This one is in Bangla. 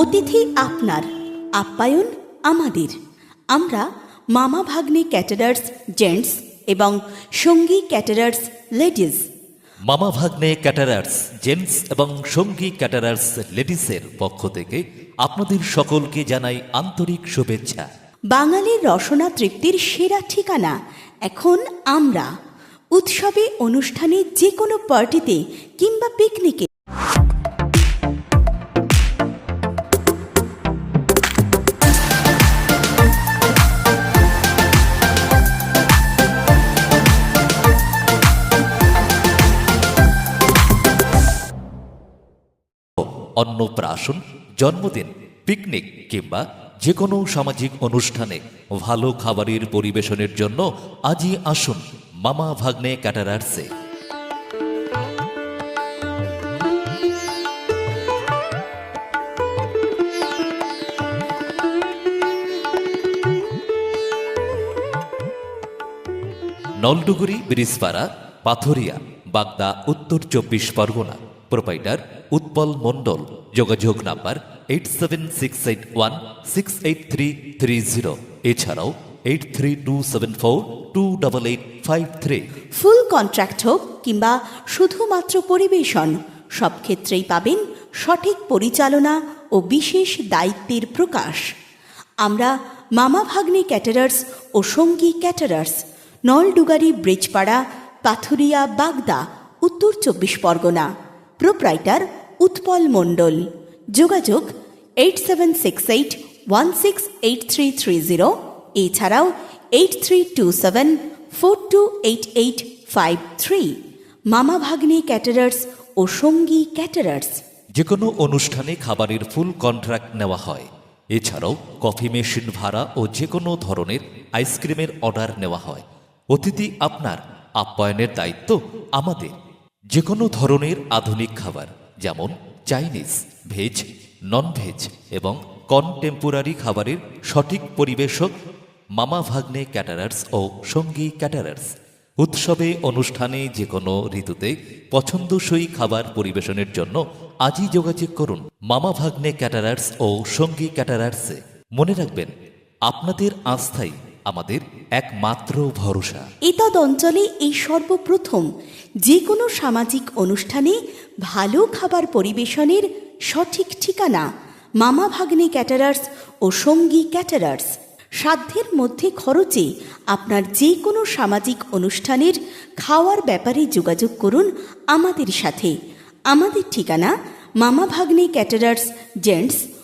অতিথি আপনার, আপ্যায়ন আমাদের। আমরা মামা ভাগ্নে ক্যাটারার্স জেন্টস এবং সঙ্গী ক্যাটারার্স লেডিজ। মামা ভাগ্নে ক্যাটারার্স জেন্টস এবং সঙ্গী ক্যাটারার্স লেডিসের পক্ষ থেকে আপনাদের সকলকে জানাই আন্তরিক শুভেচ্ছা। বাঙালির রসনা তৃপ্তির সেরা ঠিকানা এখন আমরা। উৎসবে, অনুষ্ঠানে, যে কোনো পার্টিতে কিংবা পিকনিকে অন্নপ্রাশন, জন্মদিন, পিকনিক কিংবা যে কোনো সামাজিক অনুষ্ঠানে ভালো খাবারের পরিবেশনের জন্য আজই আসুন মামা ভাগ্নে ক্যাটারার্সে। নলডুগুরি, ব্রিজপাড়া, পাথরিয়া, বাগদা, উত্তর 24 পরগনা। প্রোপাইটার উৎপল মণ্ডল। যোগাযোগ নাম্বার 8768168330। এছাড়াও 8327428853। ফুল কন্ট্রাক্ট হোক কিংবা শুধুমাত্র পরিবেশন, সব ক্ষেত্রেই পাবেন সঠিক পরিচালনা ও বিশেষ দায়িত্বের প্রকাশ। আমরা মামা ভাগ্নে ক্যাটারার্স ও সঙ্গী ক্যাটারার্স, নলডুগারি, ব্রিজপাড়া, পাথুরিয়া, বাগদা, উত্তর 24 পরগনা। প্রোপ্রাইটার উৎপল মণ্ডল। যোগাযোগ 8768168330। এছাড়াও 8327428853। মামা ভাগ্নে ক্যাটারার্স ও সঙ্গী ক্যাটারার্স। যে কোনো অনুষ্ঠানে খাবারের ফুল কন্ট্রাক্ট নেওয়া হয়। এছাড়াও কফি মেশিন ভাড়া ও যে কোনো ধরনের আইসক্রিমের অর্ডার নেওয়া হয়। অতিথি আপনার, আপ্যায়নের দায়িত্ব আমাদের। যে কোনো ধরনের আধুনিক খাবার যেমন চাইনিজ, ভেজ, নন ভেজ এবং কনটেম্পোরারি খাবারের সঠিক পরিবেশক মামা ভাগ্নে ক্যাটারার্স ও সঙ্গী ক্যাটারার্স। উৎসবে, অনুষ্ঠানে, যে কোনো ঋতুতে পছন্দসই খাবার পরিবেশনের জন্য আজই যোগাযোগ করুন মামা ভাগ্নে ক্যাটারার্স ও সঙ্গী ক্যাটারার্সে। মনে রাখবেন, আপনাদের আস্থাই আমাদের একমাত্র ভরসা। এতদ অঞ্চলে এই সর্বপ্রথম যে কোনো সামাজিক অনুষ্ঠানে ভালো খাবার পরিবেশনের সঠিক ঠিকানা মামা ভাগ্নে ক্যাটারার্স ও সঙ্গী ক্যাটারার্স। সাধ্যের মধ্যে খরচে আপনার যে কোনো সামাজিক অনুষ্ঠানের খাওয়ার ব্যাপারে যোগাযোগ করুন আমাদের সাথে। আমাদের ঠিকানা মামা ভাগ্নে ক্যাটারার্স জেন্টস